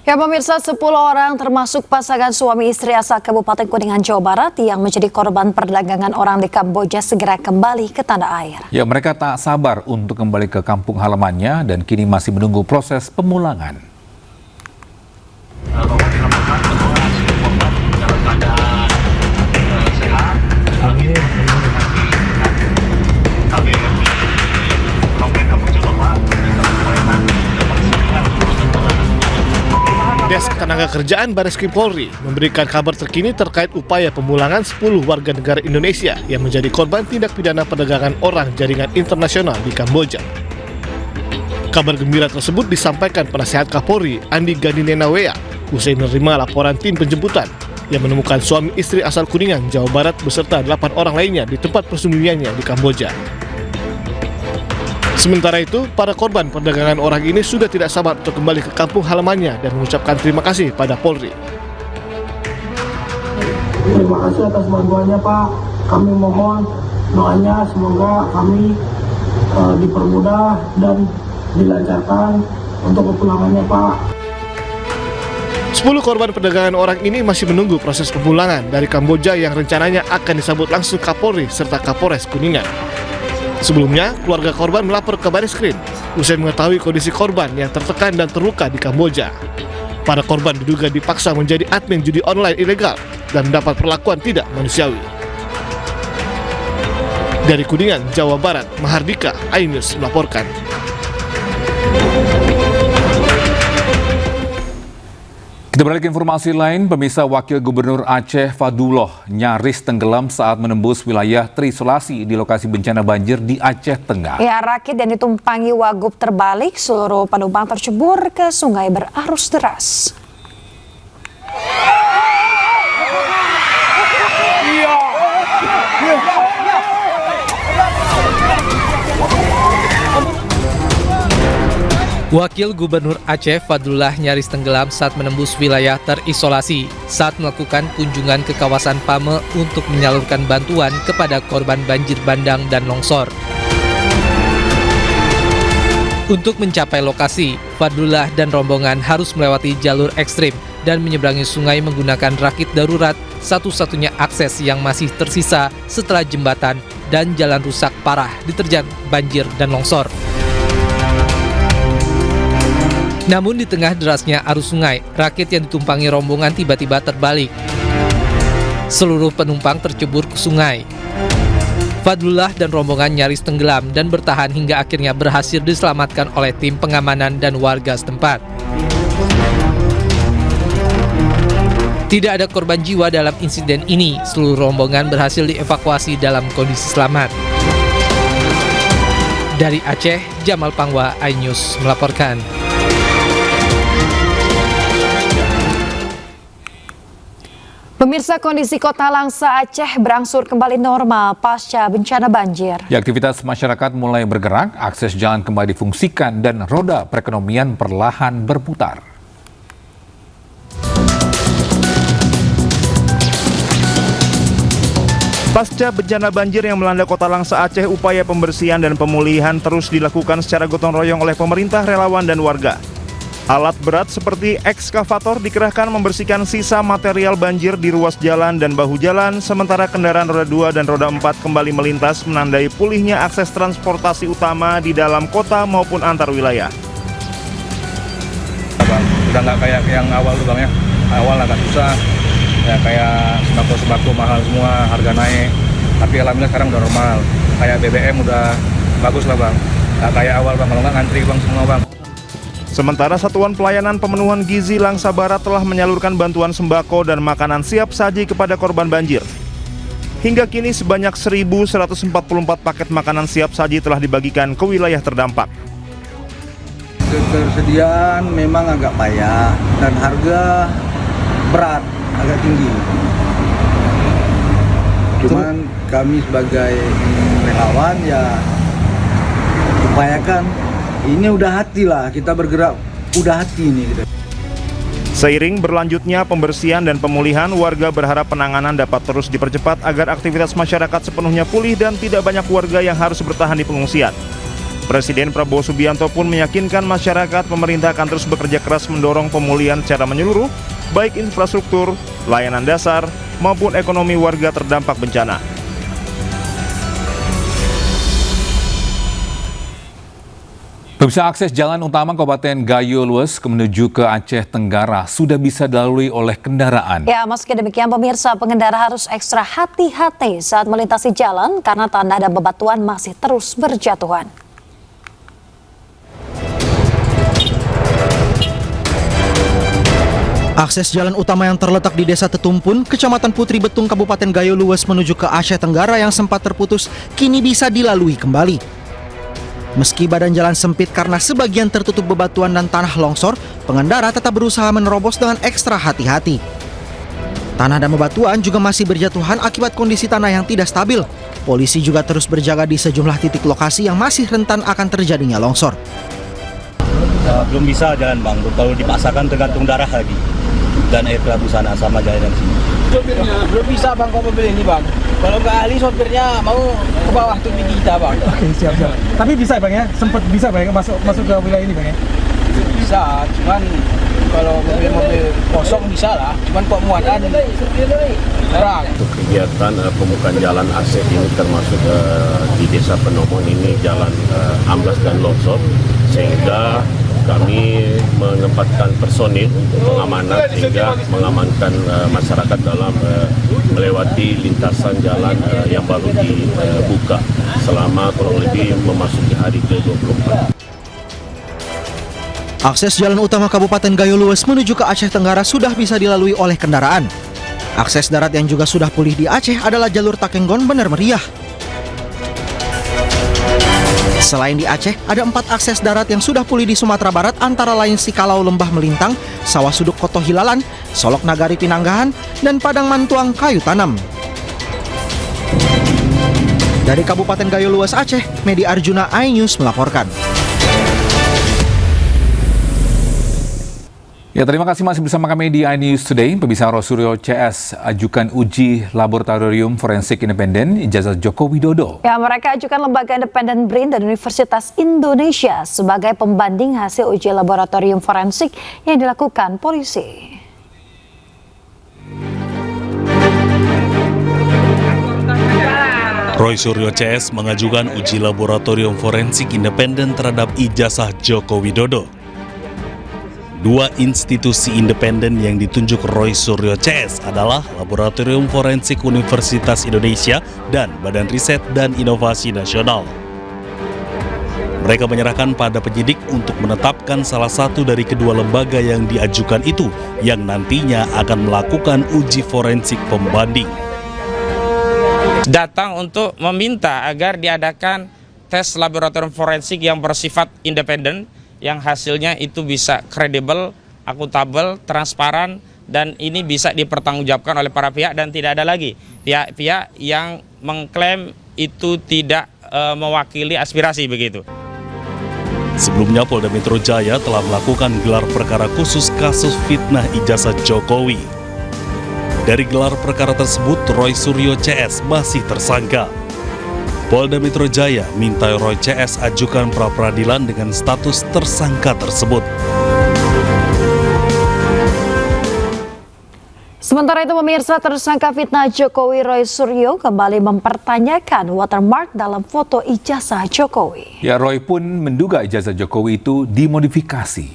Ya pemirsa, 10 orang termasuk pasangan suami istri asal Kabupaten Kuningan, Jawa Barat yang menjadi korban perdagangan orang di Kamboja segera kembali ke tanah air. Ya, mereka tak sabar untuk kembali ke kampung halamannya dan kini masih menunggu proses pemulangan. Desk Ketenagakerjaan Bareskrim Polri memberikan kabar terkini terkait upaya pemulangan 10 warga negara Indonesia yang menjadi korban tindak pidana perdagangan orang jaringan internasional di Kamboja. Kabar gembira tersebut disampaikan Penasihat Kapolri Andi Gadinenawea usai menerima laporan tim penjemputan yang menemukan suami istri asal Kuningan, Jawa Barat beserta 8 orang lainnya di tempat persembunyiannya di Kamboja. Sementara itu, para korban perdagangan orang ini sudah tidak sabar untuk kembali ke kampung halamannya dan mengucapkan terima kasih pada Polri. Terima kasih atas bantuannya, Pak. Kami mohon doanya semoga kami dipermudah dan dilancarkan untuk kepulangannya, Pak. 10 korban perdagangan orang ini masih menunggu proses pemulangan dari Kamboja yang rencananya akan disambut langsung Kapolri serta Kapolres Kuningan. Sebelumnya, keluarga korban melapor ke Bareskrim usai mengetahui kondisi korban yang tertekan dan terluka di Kamboja. Para korban diduga dipaksa menjadi admin judi online ilegal dan mendapat perlakuan tidak manusiawi. Dari Kuningan, Jawa Barat, Mahardika, iNews melaporkan. Kita beralih ke informasi lain, pemirsa. Wakil Gubernur Aceh Fadullah nyaris tenggelam saat menembus wilayah terisolasi di lokasi bencana banjir di Aceh Tengah. Ya, rakit yang ditumpangi Wagub terbalik, seluruh penumpang tercebur ke sungai berarus deras. Wakil Gubernur Aceh Fadullah nyaris tenggelam saat menembus wilayah terisolasi saat melakukan kunjungan ke kawasan Pame untuk menyalurkan bantuan kepada korban banjir bandang dan longsor. Untuk mencapai lokasi, Fadullah dan rombongan harus melewati jalur ekstrim dan menyeberangi sungai menggunakan rakit darurat, satu-satunya akses yang masih tersisa setelah jembatan dan jalan rusak parah diterjang banjir dan longsor. Namun di tengah derasnya arus sungai, rakit yang ditumpangi rombongan tiba-tiba terbalik. Seluruh penumpang tercebur ke sungai. Fadullah dan rombongan nyaris tenggelam dan bertahan hingga akhirnya berhasil diselamatkan oleh tim pengamanan dan warga setempat. Tidak ada korban jiwa dalam insiden ini, seluruh rombongan berhasil dievakuasi dalam kondisi selamat. Dari Aceh, Jamal Pangwa, iNews melaporkan. Pemirsa, kondisi Kota Langsa Aceh berangsur kembali normal pasca bencana banjir. Ya, aktivitas masyarakat mulai bergerak, akses jalan kembali difungsikan dan roda perekonomian perlahan berputar. Pasca bencana banjir yang melanda Kota Langsa Aceh, upaya pembersihan dan pemulihan terus dilakukan secara gotong royong oleh pemerintah, relawan, dan warga. Alat berat seperti ekskavator dikerahkan membersihkan sisa material banjir di ruas jalan dan bahu jalan, sementara kendaraan roda 2 dan roda 4 kembali melintas menandai pulihnya akses transportasi utama di dalam kota maupun antar wilayah. Bang, udah nggak kayak yang awal tuh Bang ya. Awal agak susah, ya kayak sembako mahal semua, harga naik. Tapi alhamdulillah sekarang udah normal. Kayak BBM udah bagus lah Bang. Nggak kayak awal Bang, kalau nggak ngantri Bang semua Bang. Sementara Satuan Pelayanan Pemenuhan Gizi Langsa Barat telah menyalurkan bantuan sembako dan makanan siap saji kepada korban banjir. Hingga kini sebanyak 1.144 paket makanan siap saji telah dibagikan ke wilayah terdampak. Ketersediaan memang agak payah dan harga berat, agak tinggi. Cuman kami sebagai relawan ya upayakan. Ini udah hati lah, kita bergerak udah hati ini gitu. Seiring berlanjutnya pembersihan dan pemulihan, warga berharap penanganan dapat terus dipercepat agar aktivitas masyarakat sepenuhnya pulih dan tidak banyak warga yang harus bertahan di pengungsian. Presiden Prabowo Subianto pun meyakinkan masyarakat pemerintah akan terus bekerja keras mendorong pemulihan secara menyeluruh, baik infrastruktur, layanan dasar, maupun ekonomi warga terdampak bencana. Pemirsa, akses jalan utama Kabupaten Gayo Lues menuju ke Aceh Tenggara sudah bisa dilalui oleh kendaraan. Ya, meski demikian pemirsa, pengendara harus ekstra hati-hati saat melintasi jalan karena tanah dan bebatuan masih terus berjatuhan. Akses jalan utama yang terletak di Desa Tetumpun, Kecamatan Putri Betung, Kabupaten Gayo Lues menuju ke Aceh Tenggara yang sempat terputus, kini bisa dilalui kembali. Meski badan jalan sempit karena sebagian tertutup bebatuan dan tanah longsor, pengendara tetap berusaha menerobos dengan ekstra hati-hati. Tanah dan bebatuan juga masih berjatuhan akibat kondisi tanah yang tidak stabil. Polisi juga terus berjaga di sejumlah titik lokasi yang masih rentan akan terjadinya longsor. Belum bisa jalan bang, kalau dipaksakan tergantung darah lagi dan air ke sana sama jalan sini. Sopirnya belum bisa bang kalau mobil ini bang. Kalau nggak ahli sopirnya mau ke bawah tuh kita bang. Oke, siap. Tapi bisa bang ya, sempat bisa bang ya masuk ke wilayah ini bang ya? Bisa, cuman kalau mobil kosong bisa lah, cuman kok muatan kurang. Untuk kegiatan pembukaan jalan Aceh ini termasuk di Desa Penomon ini jalan amblas dan longsor, sehingga kami menempatkan personil untuk pengamanan sehingga mengamankan masyarakat dalam melewati lintasan jalan yang baru dibuka selama kurang lebih memasuki hari ke-24. Akses jalan utama Kabupaten Gayo Lues menuju ke Aceh Tenggara sudah bisa dilalui oleh kendaraan. Akses darat yang juga sudah pulih di Aceh adalah jalur Takenggon Bener Meriah. Selain di Aceh, ada 4 akses darat yang sudah pulih di Sumatera Barat, antara lain Sikalau Lembah Melintang, Sawah Suduk Koto Hilalan, Solok Nagari Pinanggahan, dan Padang Mantuang Kayu Tanam. Dari Kabupaten Gayo Lues Aceh, Medi Arjuna, iNews melaporkan. Ya, terima kasih masih bersama kami di iNews Today. Pemirsa, Roysuryo CS ajukan uji laboratorium forensik independen ijazah Joko Widodo. Ya, mereka ajukan lembaga independen BRIN dan Universitas Indonesia sebagai pembanding hasil uji laboratorium forensik yang dilakukan polisi. Roysuryo CS mengajukan uji laboratorium forensik independen terhadap ijazah Joko Widodo. 2 institusi independen yang ditunjuk Roysuryo CS adalah Laboratorium Forensik Universitas Indonesia dan Badan Riset dan Inovasi Nasional. Mereka menyerahkan pada penyidik untuk menetapkan salah satu dari kedua lembaga yang diajukan itu yang nantinya akan melakukan uji forensik pembanding. Datang untuk meminta agar diadakan tes laboratorium forensik yang bersifat independen, yang hasilnya itu bisa kredibel, akuntabel, transparan, dan ini bisa dipertanggungjawabkan oleh para pihak dan tidak ada lagi pihak-pihak yang mengklaim itu tidak mewakili aspirasi begitu. Sebelumnya Polda Metro Jaya telah melakukan gelar perkara khusus kasus fitnah ijazah Jokowi. Dari gelar perkara tersebut, Roysuryo CS masih tersangka. Polda Metro Jaya minta Roy CS ajukan pra-peradilan dengan status tersangka tersebut. Sementara itu pemirsa, tersangka fitnah Jokowi Roysuryo kembali mempertanyakan watermark dalam foto ijazah Jokowi. Ya, Roy pun menduga ijazah Jokowi itu dimodifikasi.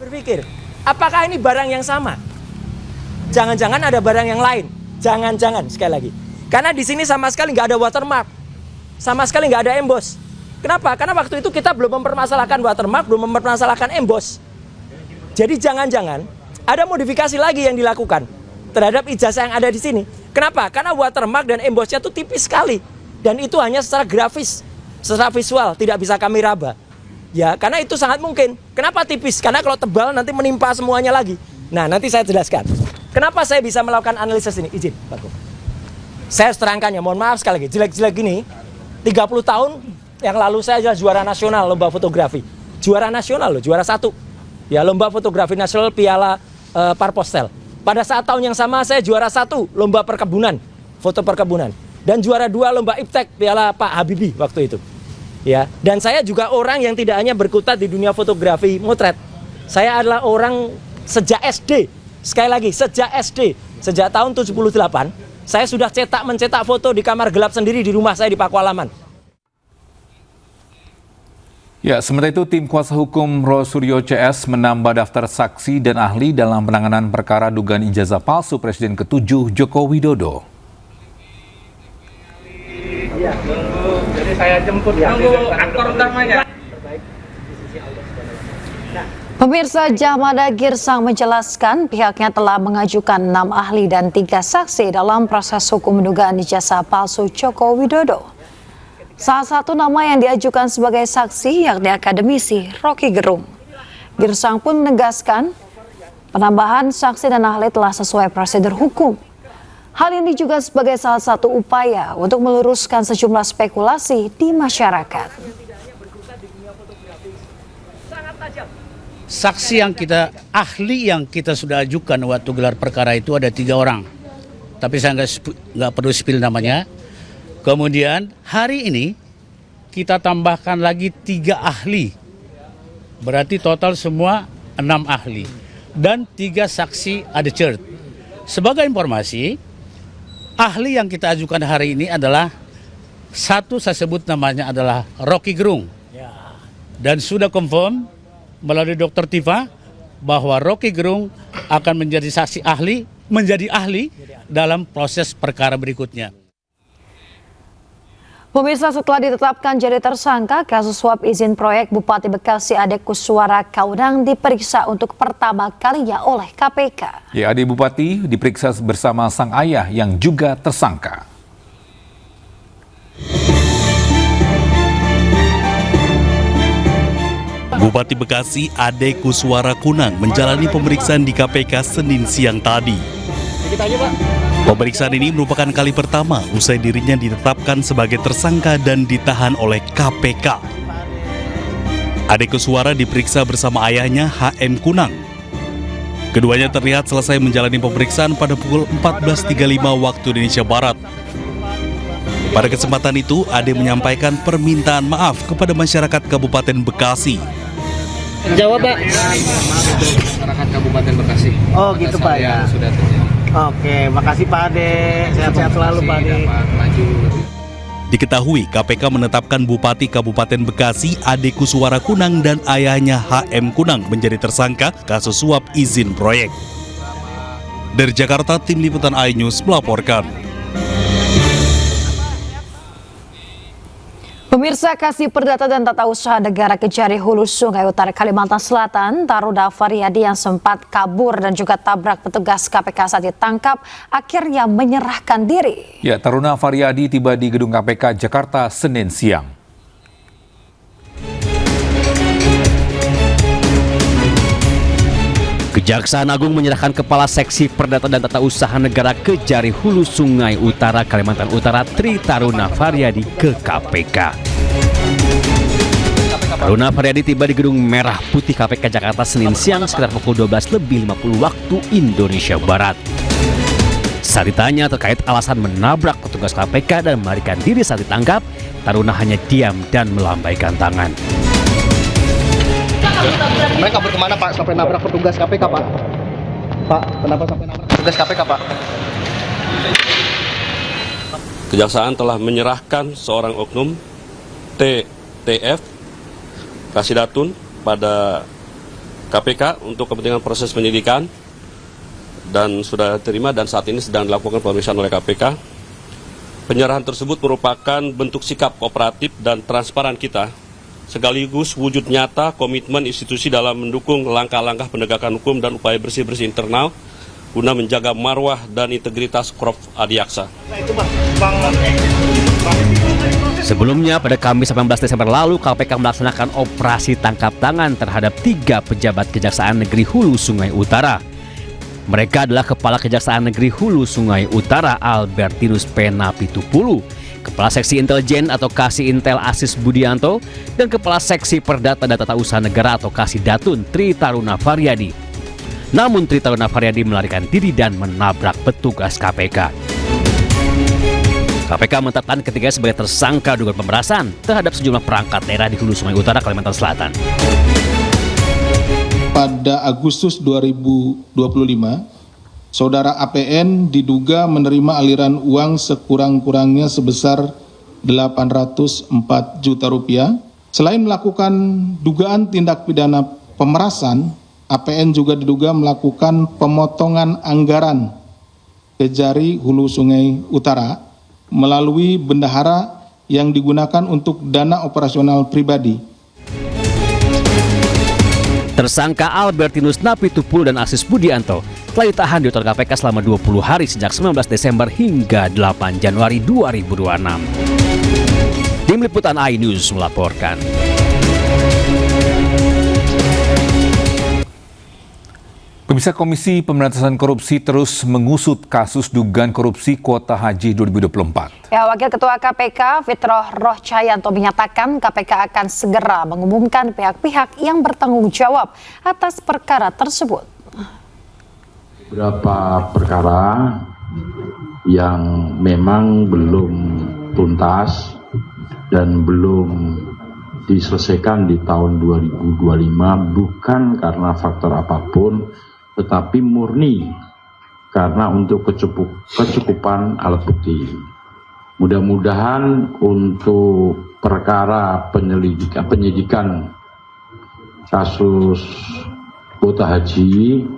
Berpikir, apakah ini barang yang sama? Jangan-jangan ada barang yang lain. Jangan-jangan, sekali lagi. Karena di sini sama sekali nggak ada watermark, sama sekali nggak ada emboss. Kenapa? Karena waktu itu kita belum mempermasalahkan watermark, belum mempermasalahkan emboss. Jadi jangan-jangan ada modifikasi lagi yang dilakukan terhadap ijazah yang ada di sini. Kenapa? Karena watermark dan embossnya itu tipis sekali, dan itu hanya secara grafis, secara visual, tidak bisa kami raba. Ya, karena itu sangat mungkin. Kenapa tipis? Karena kalau tebal nanti menimpa semuanya lagi. Nah, nanti saya jelaskan. Kenapa saya bisa melakukan analisis ini? Izin, Pak Gub. Saya terangkan ya, mohon maaf sekali lagi, jelek-jelek gini, 30 tahun yang lalu saya adalah juara nasional lomba fotografi. Juara nasional loh, juara 1. Ya, lomba fotografi nasional Piala Parpostel. Pada saat tahun yang sama saya juara 1 lomba perkebunan, foto perkebunan. Dan juara 2 lomba iptek Piala Pak Habibie waktu itu. Ya, dan saya juga orang yang tidak hanya berkutat di dunia fotografi motret. Saya adalah orang sejak SD. Sekali lagi, sejak SD, sejak tahun 78, saya sudah mencetak foto di kamar gelap sendiri di rumah saya di Pakualaman. Ya, sementara itu tim kuasa hukum Roy Suryo CS menambah daftar saksi dan ahli dalam penanganan perkara dugaan ijazah palsu Presiden ke-7 Joko Widodo. Iya, jadi saya jemput nunggu aktor utamanya. Pemirsa, Jamada Girsang menjelaskan pihaknya telah mengajukan 6 ahli dan 3 saksi dalam proses hukum dugaan ijazah palsu Joko Widodo. Salah satu nama yang diajukan sebagai saksi yakni akademisi Rocky Gerung. Girsang pun menegaskan penambahan saksi dan ahli telah sesuai prosedur hukum. Hal ini juga sebagai salah satu upaya untuk meluruskan sejumlah spekulasi di masyarakat. Saksi ahli yang kita sudah ajukan waktu gelar perkara itu ada 3 orang. Tapi saya nggak perlu spill namanya. Kemudian hari ini kita tambahkan lagi 3 ahli. Berarti total semua 6 ahli. Dan 3 saksi adjudge. Sebagai informasi, ahli yang kita ajukan hari ini adalah satu, saya sebut namanya adalah Rocky Gerung. Dan sudah confirm melalui Dr. Tifa bahwa Rocky Gerung akan menjadi ahli dalam proses perkara berikutnya. Pemirsa, setelah ditetapkan jadi tersangka kasus suap izin proyek Bupati Bekasi Ade Kussuara Kaunang diperiksa untuk pertama kalinya oleh KPK. Ya, Ade Bupati diperiksa bersama sang ayah yang juga tersangka. Bupati Bekasi Ade Kussuara Kunang menjalani pemeriksaan di KPK Senin siang tadi. Pemeriksaan ini merupakan kali pertama usai dirinya ditetapkan sebagai tersangka dan ditahan oleh KPK. Ade Kussuara diperiksa bersama ayahnya HM Kunang. Keduanya terlihat selesai menjalani pemeriksaan pada pukul 14.35 waktu Indonesia Barat. Pada kesempatan itu, Ade menyampaikan permintaan maaf kepada masyarakat Kabupaten Bekasi. Jawab, Pak. Masyarakat Kabupaten Bekasi. Oh, gitu, Pak, ya. Sudah terjadi. Oke, makasih Pak Ade. Sehat-sehat selalu, Pak Ade. Diketahui KPK menetapkan Bupati Kabupaten Bekasi Ade Kussuara Kunang dan ayahnya HM Kunang menjadi tersangka kasus suap izin proyek. Dari Jakarta, Tim Liputan iNews melaporkan. Pemirsa, Kasih Perdata dan Tata Usaha Negara Kejari Hulu Sungai Utara Kalimantan Selatan, Taruna Faryadi yang sempat kabur dan juga tabrak petugas KPK saat ditangkap akhirnya menyerahkan diri. Ya, Taruna Faryadi tiba di gedung KPK Jakarta Senin siang. Kejaksaan Agung menyerahkan Kepala Seksi Perdata dan Tata Usaha Negara Kejari Hulu Sungai Utara Kalimantan Utara Tri Taruna Faryadi ke KPK. Taruna Faryadi tiba di Gedung Merah Putih KPK Jakarta Senin siang sekitar pukul 12:50 waktu Indonesia Barat. Saat ditanya terkait alasan menabrak petugas KPK dan melarikan diri saat ditangkap, Taruna hanya diam dan melambaikan tangan. Mereka kabur kemana, Pak, sampai nabrak petugas KPK, Pak? Pak, kenapa sampai nabrak petugas KPK, Pak? Kejaksaan telah menyerahkan seorang oknum TF Kasidatun pada KPK untuk kepentingan proses penyidikan dan sudah terima dan saat ini sedang dilakukan pemeriksaan oleh KPK. Penyerahan tersebut merupakan bentuk sikap kooperatif dan transparan kita sekaligus wujud nyata komitmen institusi dalam mendukung langkah-langkah penegakan hukum dan upaya bersih-bersih internal guna menjaga marwah dan integritas Prof. Adiaksa. Sebelumnya pada Kamis 18 Desember lalu, KPK melaksanakan operasi tangkap tangan terhadap 3 pejabat Kejaksaan Negeri Hulu Sungai Utara. Mereka adalah Kepala Kejaksaan Negeri Hulu Sungai Utara Albertinus Penapitupulu, Kepala Seksi Intelijen atau Kasih Intel Asis Budianto, dan Kepala Seksi Perdata dan Tata Usaha Negara atau Kasih Datun Tri Taruna Faryadi. Namun Tri Taruna Faryadi melarikan diri dan menabrak petugas KPK. KPK menetapkan ketiga sebagai tersangka dugaan pemerasan terhadap sejumlah perangkat daerah di Hulu Sungai Utara, Kalimantan Selatan. Pada Agustus 2025, Saudara APN diduga menerima aliran uang sekurang-kurangnya sebesar 804 juta rupiah. Selain melakukan dugaan tindak pidana pemerasan, APN juga diduga melakukan pemotongan anggaran Kejari Hulu Sungai Utara melalui bendahara yang digunakan untuk dana operasional pribadi. Tersangka Albertinus Napitupul dan Asis Budianto telah ditahan di kantor KPK selama 20 hari sejak 19 Desember hingga 8 Januari 2026. Tim Liputan iNews melaporkan. Pemirsa, Komisi Pemberantasan Korupsi terus mengusut kasus dugaan korupsi kuota haji 2024. Ya, Wakil Ketua KPK Fitroh Rohcayanto menyatakan KPK akan segera mengumumkan pihak-pihak yang bertanggung jawab atas perkara tersebut. Beberapa perkara yang memang belum tuntas dan belum diselesaikan di tahun 2025 bukan karena faktor apapun, tetapi murni karena untuk kecukupan alat bukti. Mudah-mudahan untuk perkara penyidikan kasus kuota haji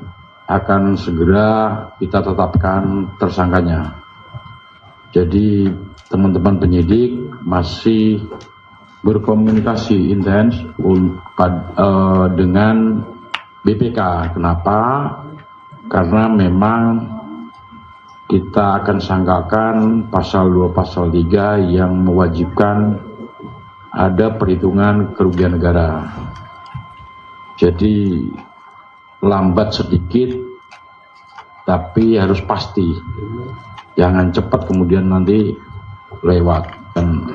akan segera kita tetapkan tersangkanya. Jadi teman-teman penyidik masih berkomunikasi intens dengan BPK. Kenapa? Karena memang kita akan sangkakan pasal 2, pasal 3 yang mewajibkan ada perhitungan kerugian negara. Jadi lambat sedikit, tapi harus pasti. Jangan cepat kemudian nanti lewat. Dan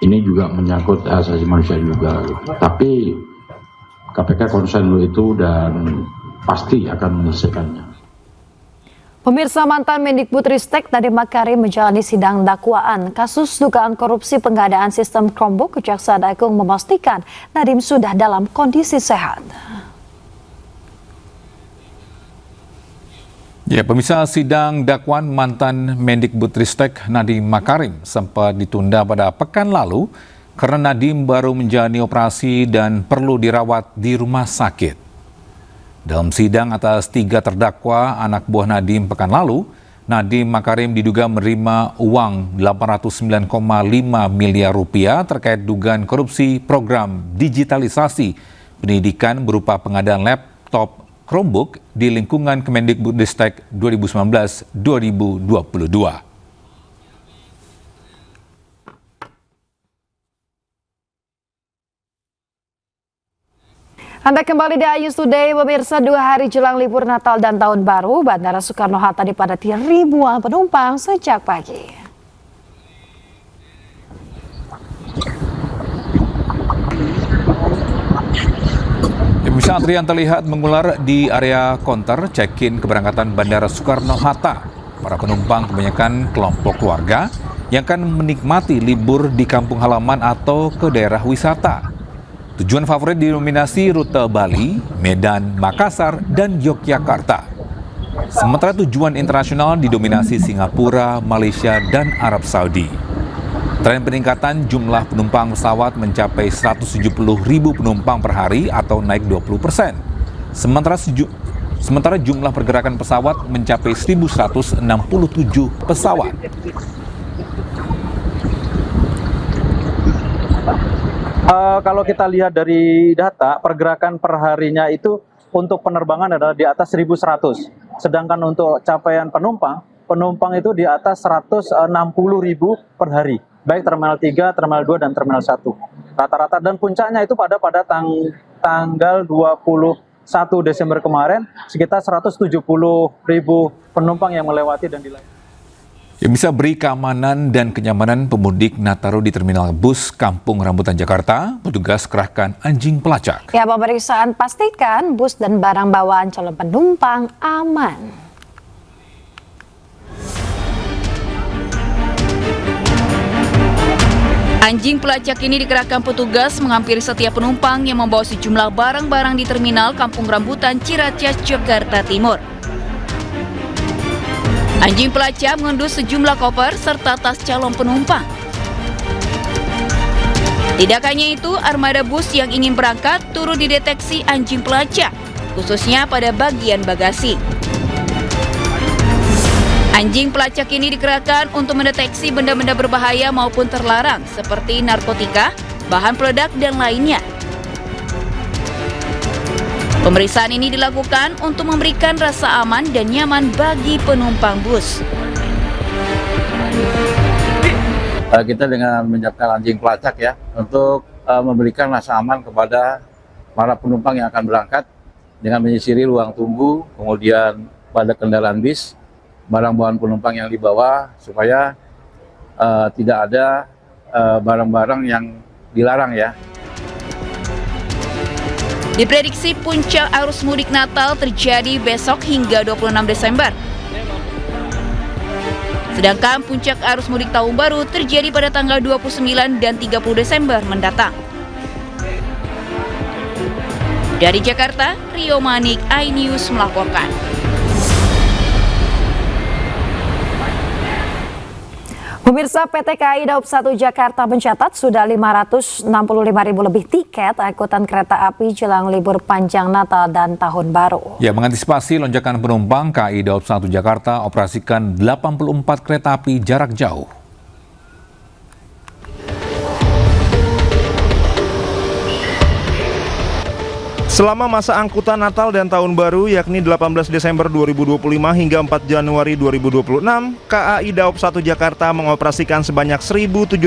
ini juga menyangkut hak asasi manusia juga. Tapi KPK konsen itu dan pasti akan menyelesaikannya. Pemirsa, mantan Mendikbudristek Nadiem Makarim menjalani sidang dakwaan kasus dugaan korupsi pengadaan sistem Chromebook. Jaksa Agung memastikan Nadiem sudah dalam kondisi sehat. Ya, pemirsa, sidang dakwaan mantan Mendikbudristek Nadiem Makarim sempat ditunda pada pekan lalu karena Nadiem baru menjalani operasi dan perlu dirawat di rumah sakit. Dalam sidang atas 3 terdakwa anak buah Nadiem pekan lalu, Nadiem Makarim diduga menerima uang 809,5 miliar rupiah terkait dugaan korupsi program digitalisasi pendidikan berupa pengadaan laptop Chromebook di lingkungan Kemendikbudristek 2019-2022. Anda kembali di iNews Today, pemirsa. 2 hari jelang libur Natal dan Tahun Baru, Bandara Soekarno-Hatta dipadati ribuan penumpang sejak pagi. Pemirsa, antrian terlihat mengular di area counter check-in keberangkatan Bandara Soekarno-Hatta. Para penumpang kebanyakan kelompok keluarga yang akan menikmati libur di kampung halaman atau ke daerah wisata. Tujuan favorit didominasi rute Bali, Medan, Makassar, dan Yogyakarta. Sementara tujuan internasional didominasi Singapura, Malaysia, dan Arab Saudi. Tren peningkatan jumlah penumpang pesawat mencapai 170.000 penumpang per hari atau naik 20%. Sementara jumlah pergerakan pesawat mencapai 1.167 pesawat. Kalau kita lihat dari data, pergerakan per harinya itu untuk penerbangan adalah di atas 1.100. Sedangkan untuk capaian penumpang itu di atas 160.000 per hari. Baik Terminal 3, Terminal 2, dan Terminal 1. Rata-rata, dan puncaknya itu pada tanggal 21 Desember kemarin, sekitar 170.000 penumpang yang melewati dan dilayani. Yang bisa beri keamanan dan kenyamanan pemudik Nataru di Terminal Bus Kampung Rambutan Jakarta, petugas kerahkan anjing pelacak. Ya, pemeriksaan pastikan bus dan barang bawaan calon penumpang aman. Anjing pelacak ini dikerahkan petugas menghampiri setiap penumpang yang membawa sejumlah barang-barang di terminal Kampung Rambutan, Ciracas, Jakarta Timur. Anjing pelacak mengendus sejumlah koper serta tas calon penumpang. Tidak hanya itu, armada bus yang ingin berangkat turut dideteksi anjing pelacak, khususnya pada bagian bagasi. Anjing pelacak ini dikerahkan untuk mendeteksi benda-benda berbahaya maupun terlarang seperti narkotika, bahan peledak, dan lainnya. Pemeriksaan ini dilakukan untuk memberikan rasa aman dan nyaman bagi penumpang bus. Kita dengan menyiapkan anjing pelacak ya untuk memberikan rasa aman kepada para penumpang yang akan berangkat dengan menyisiri ruang tunggu, kemudian pada kendaraan bis, barang bawaan penumpang yang dibawa supaya tidak ada barang-barang yang dilarang ya. Diprediksi puncak arus mudik Natal terjadi besok hingga 26 Desember. Sedangkan puncak arus mudik Tahun Baru terjadi pada tanggal 29 dan 30 Desember mendatang. Dari Jakarta, Rio Manik, iNews melaporkan. Pemirsa, PT KAI Daob 1 Jakarta mencatat sudah 565.000 lebih tiket angkutan kereta api jelang libur panjang Natal dan Tahun Baru. Ya, mengantisipasi lonjakan penumpang, KAI Daob 1 Jakarta operasikan 84 kereta api jarak jauh. Selama masa angkutan Natal dan Tahun Baru yakni 18 Desember 2025 hingga 4 Januari 2026, KAI Daob 1 Jakarta mengoperasikan sebanyak 1.732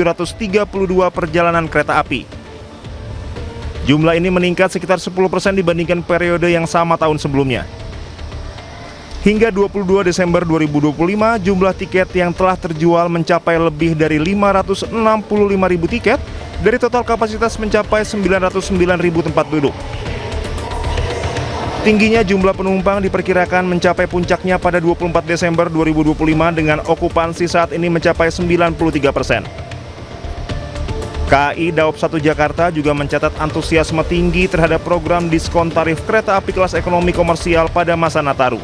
perjalanan kereta api. Jumlah ini meningkat sekitar 10% dibandingkan periode yang sama tahun sebelumnya. Hingga 22 Desember 2025, jumlah tiket yang telah terjual mencapai lebih dari 565.000 tiket dari total kapasitas mencapai 909.000 tempat duduk. Tingginya jumlah penumpang diperkirakan mencapai puncaknya pada 24 Desember 2025 dengan okupansi saat ini mencapai 93%. KAI Daob 1 Jakarta juga mencatat antusiasme tinggi terhadap program diskon tarif kereta api kelas ekonomi komersial pada masa Nataru.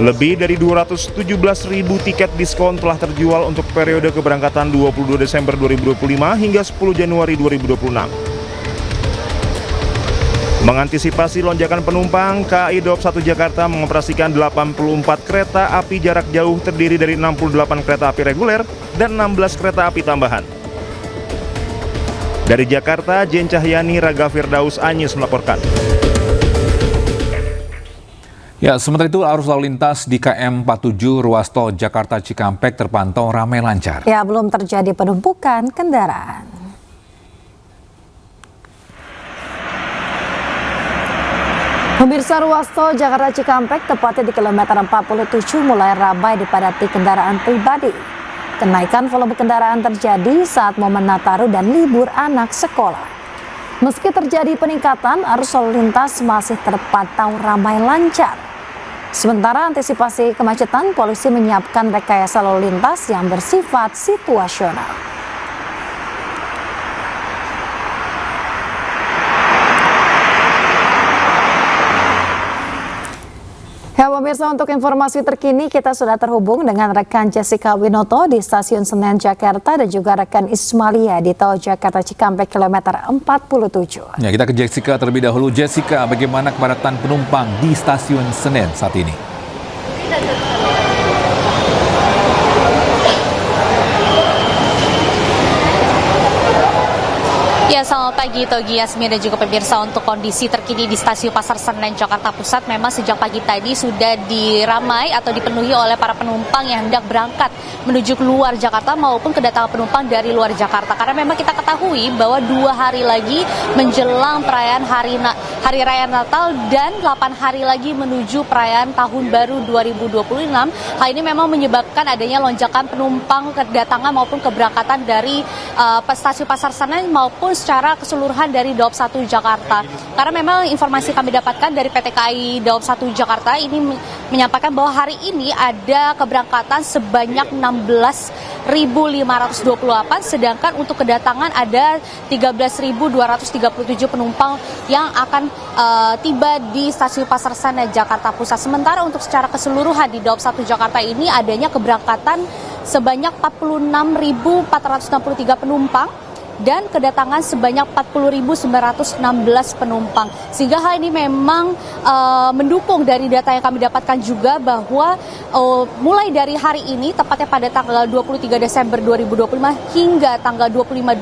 Lebih dari 217.000 tiket diskon telah terjual untuk periode keberangkatan 22 Desember 2025 hingga 10 Januari 2026. Mengantisipasi lonjakan penumpang, KAI Daob 1 Jakarta mengoperasikan 84 kereta api jarak jauh terdiri dari 68 kereta api reguler dan 16 kereta api tambahan. Dari Jakarta, Jen Cahyani, Raga Firdaus, iNews melaporkan. Ya, sementara itu arus lalu lintas di KM 47 ruas tol Jakarta Cikampek terpantau ramai lancar. Ya, belum terjadi penumpukan kendaraan. Pemirsa, ruas tol Jakarta Cikampek tepatnya di kilometer 47 mulai ramai dipadati kendaraan pribadi. Kenaikan volume kendaraan terjadi saat momen Nataru dan libur anak sekolah. Meski terjadi peningkatan, arus lalu lintas masih terpantau ramai lancar. Sementara antisipasi kemacetan, polisi menyiapkan rekayasa lalu lintas yang bersifat situasional. Ya, pemirsa, untuk informasi terkini kita sudah terhubung dengan rekan Jessica Winoto di Stasiun Senen Jakarta dan juga rekan Ismalia di tol Jakarta Cikampek kilometer 47. Ya, kita ke Jessica terlebih dahulu. Jessica, bagaimana kepadatan penumpang di Stasiun Senen saat ini? Ya, selamat pagi Togi, Yasmin dan juga pemirsa. Untuk kondisi terkini di Stasiun Pasar Senen Jakarta Pusat memang sejak pagi tadi sudah diramai atau dipenuhi oleh para penumpang yang hendak berangkat menuju keluar Jakarta maupun kedatangan penumpang dari luar Jakarta. Karena memang kita ketahui bahwa 2 hari lagi menjelang perayaan Hari Raya Natal dan 8 hari lagi menuju perayaan Tahun Baru 2026. Hal ini memang menyebabkan adanya lonjakan penumpang kedatangan maupun keberangkatan dari Stasiun Pasar Senen maupun secara keseluruhan dari Daob 1 Jakarta. Karena memang informasi kami dapatkan dari PT KAI Daob 1 Jakarta ini menyampaikan bahwa hari ini ada keberangkatan sebanyak 16.528, sedangkan untuk kedatangan ada 13.237 penumpang yang akan tiba di stasiun Pasar Senen Jakarta Pusat. Sementara untuk secara keseluruhan di Daob 1 Jakarta ini adanya keberangkatan sebanyak 46.463 penumpang dan kedatangan sebanyak 40.916 penumpang. Sehingga hal ini memang mendukung dari data yang kami dapatkan juga bahwa mulai dari hari ini, tepatnya pada tanggal 23 Desember 2025 hingga tanggal 25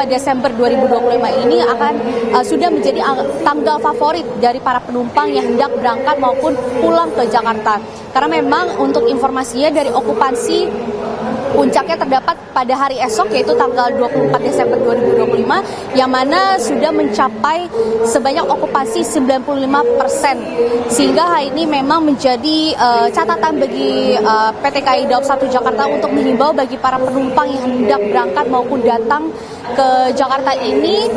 Desember 2025 ini akan sudah menjadi tanggal favorit dari para penumpang yang hendak berangkat maupun pulang ke Jakarta. Karena memang untuk informasinya dari okupansi puncaknya terdapat pada hari esok yaitu tanggal 24 Desember 2025 yang mana sudah mencapai sebanyak okupasi 95%. Sehingga hal ini memang menjadi catatan bagi PT KAI Daob 1 Jakarta untuk menghimbau bagi para penumpang yang hendak berangkat maupun datang ke Jakarta ini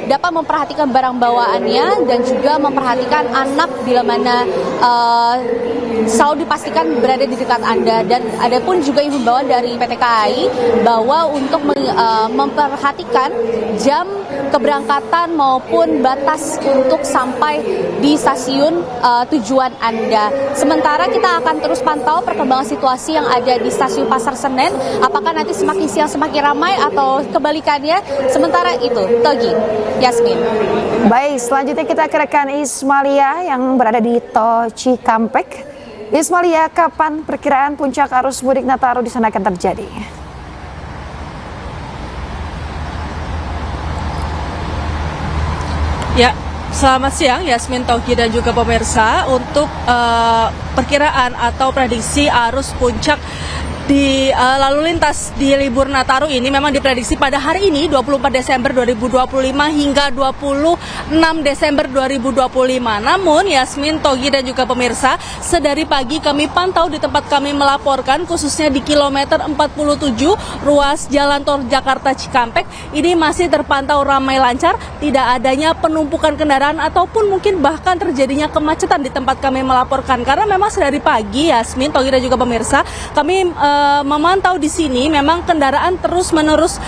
dapat memperhatikan barang bawaannya dan juga memperhatikan anak bila mana selalu dipastikan berada di dekat Anda. Dan ada pun juga himbauan dari PT KAI bahwa untuk memperhatikan jam keberangkatan maupun batas untuk sampai di stasiun tujuan Anda. Sementara kita akan terus pantau perkembangan situasi yang ada di stasiun Pasar Senen, apakah nanti semakin siang semakin ramai atau kebalikannya. Sementara itu, Togi, Yasmin. Baik, selanjutnya kita ke rekan Ismalia yang berada di Tol Cikampek. Ismalia, kapan perkiraan puncak arus mudik Nataru di sana akan terjadi? Ya, selamat siang Yasmin, Togi dan juga pemirsa. Untuk perkiraan atau prediksi arus puncak di lalu lintas di libur Nataru ini memang diprediksi pada hari ini 24 Desember 2025 hingga 26 Desember 2025. Namun Yasmin, Togi dan juga pemirsa, sedari pagi kami pantau di tempat kami melaporkan khususnya di kilometer 47 ruas jalan tol Jakarta Cikampek ini masih terpantau ramai lancar, tidak adanya penumpukan kendaraan ataupun mungkin bahkan terjadinya kemacetan di tempat kami melaporkan. Karena memang sedari pagi Yasmin, Togi dan juga pemirsa, kami memantau di sini memang kendaraan terus-menerus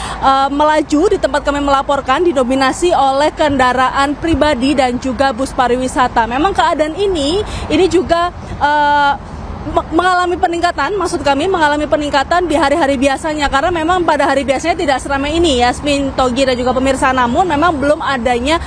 melaju di tempat kami melaporkan, didominasi oleh kendaraan pribadi dan juga bus pariwisata. Memang keadaan ini juga mengalami peningkatan, maksud kami mengalami peningkatan di hari-hari biasanya, karena memang pada hari biasanya tidak seramai ini Yasmin, Togi dan juga pemirsa. Namun memang belum adanya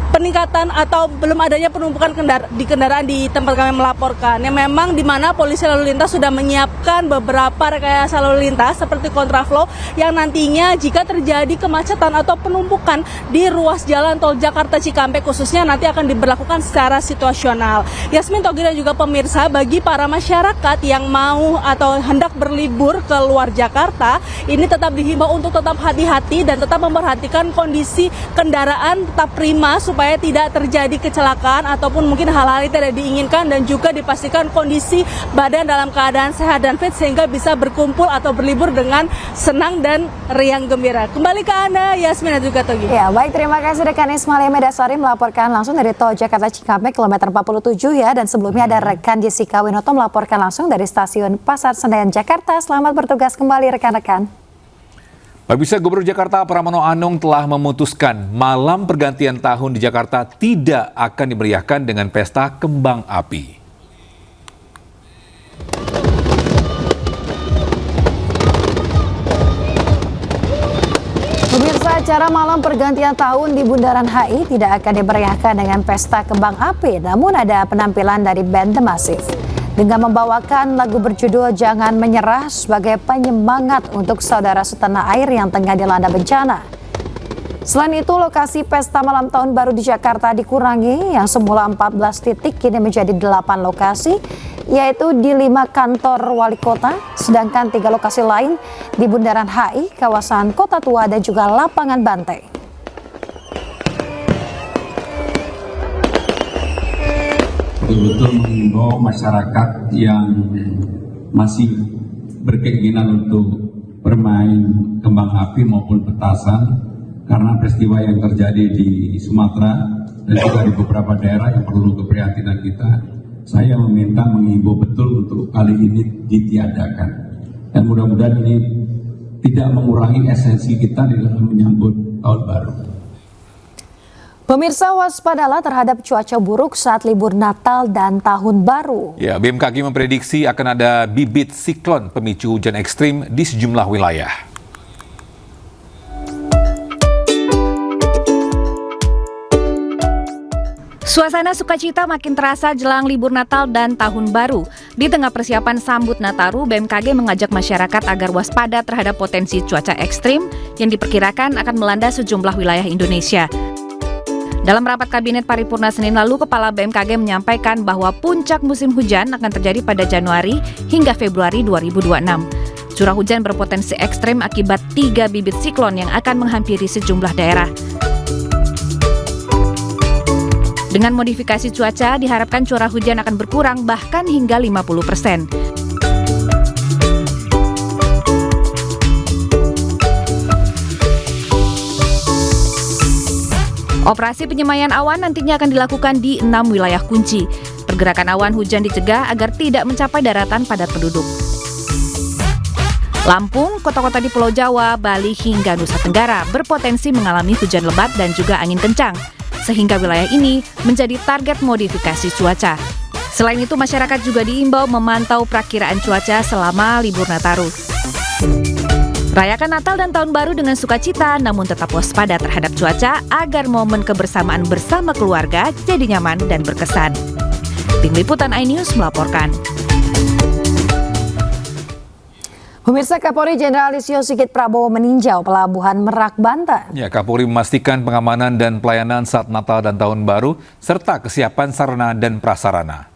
peningkatan atau belum adanya penumpukan kendaraan di tempat kami melaporkan, yang memang di mana polisi lalu lintas sudah menyiapkan beberapa rekayasa lalu lintas seperti kontraflow yang nantinya jika terjadi kemacetan atau penumpukan di ruas jalan tol Jakarta Cikampek khususnya nanti akan diberlakukan secara situasional. Yasmin, Togi dan juga pemirsa, bagi para masyarakat yang mau atau hendak berlibur ke luar Jakarta ini tetap dihimbau untuk tetap hati-hati dan tetap memperhatikan kondisi kendaraan tetap prima supaya tidak terjadi kecelakaan ataupun mungkin hal-hal yang tidak diinginkan, dan juga dipastikan kondisi badan dalam keadaan sehat dan fit sehingga bisa berkumpul atau berlibur dengan senang dan riang gembira. Kembali ke Anda Yasmin dan juga Togi. Ya, baik, terima kasih rekan Ismalia Medasari melaporkan langsung dari Tol Jakarta Cikampek kilometer 47 ya, dan sebelumnya ada rekan Jessica Winoto melaporkan langsung dari stasiun Pasar Senen Jakarta. Selamat bertugas kembali rekan-rekan. Pemirsa, Gubernur Jakarta Pramono Anung telah memutuskan malam pergantian tahun di Jakarta tidak akan dimeriahkan dengan pesta kembang api. Pemirsa, acara malam pergantian tahun di Bundaran HI tidak akan dimeriahkan dengan pesta kembang api, namun ada penampilan dari band The Massive dengan membawakan lagu berjudul Jangan Menyerah sebagai penyemangat untuk saudara setanah air yang tengah dilanda bencana. Selain itu, lokasi pesta malam tahun baru di Jakarta dikurangi, yang semula 14 titik kini menjadi 8 lokasi, yaitu di 5 kantor wali kota, sedangkan 3 lokasi lain di Bundaran HI, kawasan Kota Tua, dan juga lapangan Banteng. Betul-betul mengimbau masyarakat yang masih berkeinginan untuk bermain kembang api maupun petasan karena peristiwa yang terjadi di Sumatera dan juga di beberapa daerah yang perlu keprihatinan kita. Saya meminta mengimbau betul untuk kali ini ditiadakan dan mudah-mudahan ini tidak mengurangi esensi kita di dalam menyambut tahun baru. Pemirsa, waspadalah terhadap cuaca buruk saat libur Natal dan Tahun Baru. Ya, BMKG memprediksi akan ada bibit siklon pemicu hujan ekstrim di sejumlah wilayah. Suasana sukacita makin terasa jelang libur Natal dan Tahun Baru. Di tengah persiapan sambut Nataru, BMKG mengajak masyarakat agar waspada terhadap potensi cuaca ekstrim yang diperkirakan akan melanda sejumlah wilayah Indonesia. Dalam rapat Kabinet Paripurna Senin lalu, Kepala BMKG menyampaikan bahwa puncak musim hujan akan terjadi pada Januari hingga Februari 2026. Curah hujan berpotensi ekstrim akibat 3 bibit siklon yang akan menghampiri sejumlah daerah. Dengan modifikasi cuaca, diharapkan curah hujan akan berkurang bahkan hingga 50%. Operasi penyemaian awan nantinya akan dilakukan di 6 wilayah kunci. Pergerakan awan hujan dicegah agar tidak mencapai daratan padat penduduk. Lampung, kota-kota di Pulau Jawa, Bali hingga Nusa Tenggara berpotensi mengalami hujan lebat dan juga angin kencang, sehingga wilayah ini menjadi target modifikasi cuaca. Selain itu, masyarakat juga diimbau memantau perakiraan cuaca selama libur Nataru. Rayakan Natal dan Tahun Baru dengan sukacita, namun tetap waspada terhadap cuaca agar momen kebersamaan bersama keluarga jadi nyaman dan berkesan. Tim Liputan iNews melaporkan. Pemirsa, Kapolri Jenderal Listio Sigit Prabowo meninjau Pelabuhan Merak, Banten. Ya, Kapolri memastikan pengamanan dan pelayanan saat Natal dan Tahun Baru serta kesiapan sarana dan prasarana.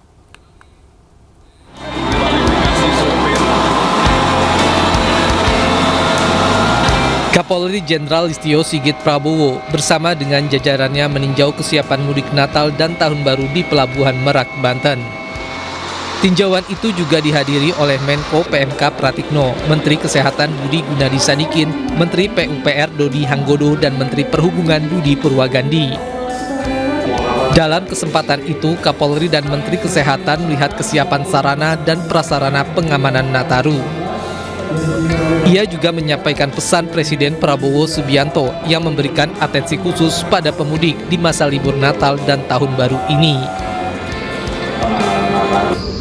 Kapolri Jenderal Listio Sigit Prabowo bersama dengan jajarannya meninjau kesiapan mudik Natal dan Tahun Baru di Pelabuhan Merak, Banten. Tinjauan itu juga dihadiri oleh Menko PMK Pratikno, Menteri Kesehatan Budi Gunadi Sadikin, Menteri PUPR Dodi Hanggodo, dan Menteri Perhubungan Budi Purwagandi. Dalam kesempatan itu, Kapolri dan Menteri Kesehatan melihat kesiapan sarana dan prasarana pengamanan Nataru. Ia juga menyampaikan pesan Presiden Prabowo Subianto yang memberikan atensi khusus pada pemudik di masa libur Natal dan Tahun Baru ini.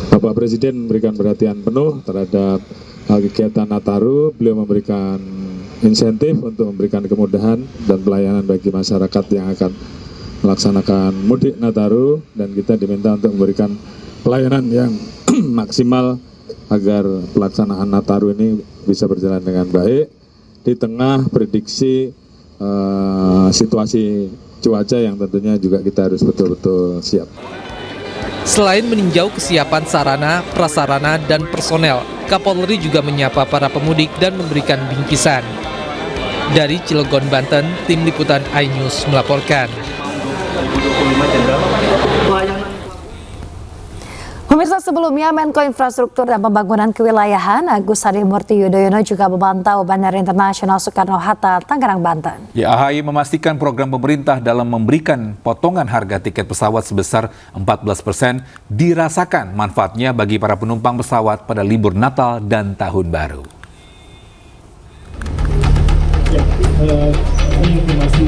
Bapak Presiden memberikan perhatian penuh terhadap kegiatan Nataru. Beliau memberikan insentif untuk memberikan kemudahan dan pelayanan bagi masyarakat yang akan melaksanakan mudik Nataru, dan kita diminta untuk memberikan pelayanan yang maksimal agar pelaksanaan Nataru ini bisa berjalan dengan baik di tengah prediksi situasi cuaca yang tentunya juga kita harus betul-betul siap. Selain meninjau kesiapan sarana, prasarana, dan personel, Kapolri juga menyapa para pemudik dan memberikan bingkisan. Dari Cilegon, Banten, Tim Liputan iNews melaporkan. Pemirsa, sebelumnya Menko Infrastruktur dan Pembangunan Kewilayahan Agus Harimurti Yudhoyono juga memantau Bandara Internasional Soekarno-Hatta, Tangerang, Banten. Ya, AHY memastikan program pemerintah dalam memberikan potongan harga tiket pesawat sebesar 14% dirasakan manfaatnya bagi para penumpang pesawat pada libur Natal dan Tahun Baru. Ya, ini informasi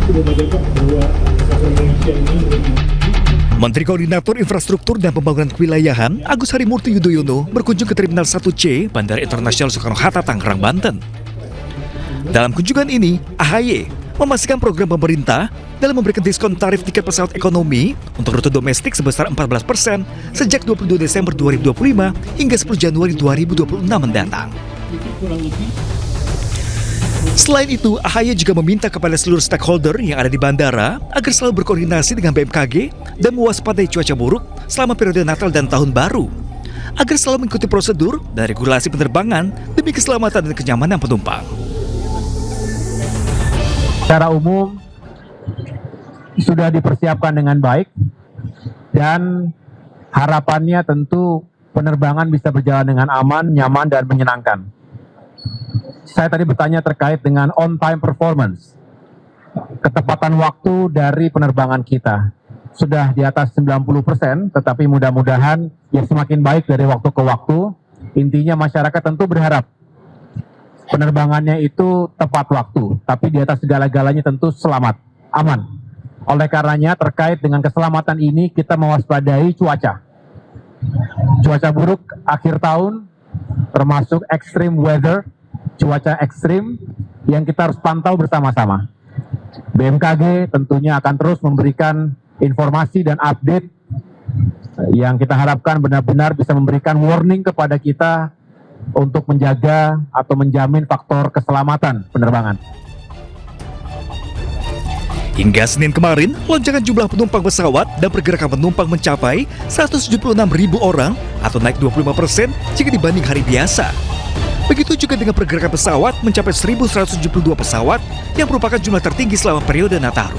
sudah berdampak bahwa Indonesia ini Menteri Koordinator Infrastruktur dan Pembangunan Kewilayahan Agus Harimurti Yudhoyono berkunjung ke Terminal 1C Bandara Internasional Soekarno-Hatta, Tangerang, Banten. Dalam kunjungan ini, AHY memastikan program pemerintah dalam memberikan diskon tarif tiket pesawat ekonomi untuk rute domestik sebesar 14% sejak 22 Desember 2025 hingga 10 Januari 2026 mendatang. Selain itu, AHY juga meminta kepada seluruh stakeholder yang ada di bandara agar selalu berkoordinasi dengan BMKG dan mewaspadai cuaca buruk selama periode Natal dan Tahun Baru, agar selalu mengikuti prosedur dan regulasi penerbangan demi keselamatan dan kenyamanan penumpang. Secara umum sudah dipersiapkan dengan baik dan harapannya tentu penerbangan bisa berjalan dengan aman, nyaman, dan menyenangkan. saya tadi bertanya terkait dengan on-time performance. Ketepatan waktu dari penerbangan kita sudah di atas 90%, tetapi mudah-mudahan ya semakin baik dari waktu ke waktu. Intinya masyarakat tentu berharap penerbangannya itu tepat waktu, tapi di atas segala-galanya tentu selamat, aman. Oleh karenanya terkait dengan keselamatan ini kita mewaspadai cuaca. Cuaca buruk akhir tahun, termasuk extreme weather, cuaca ekstrim yang kita harus pantau bersama-sama. BMKG tentunya akan terus memberikan informasi dan update yang kita harapkan benar-benar bisa memberikan warning kepada kita untuk menjaga atau menjamin faktor keselamatan penerbangan. Hingga Senin kemarin, lonjakan jumlah penumpang pesawat dan pergerakan penumpang mencapai 176.000 orang atau naik 25% jika dibanding hari biasa. Begitu juga dengan pergerakan pesawat mencapai 1.172 pesawat yang merupakan jumlah tertinggi selama periode Nataru.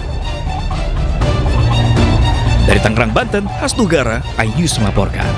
Dari Tangerang, Banten, Hasnugara, iNews melaporkan.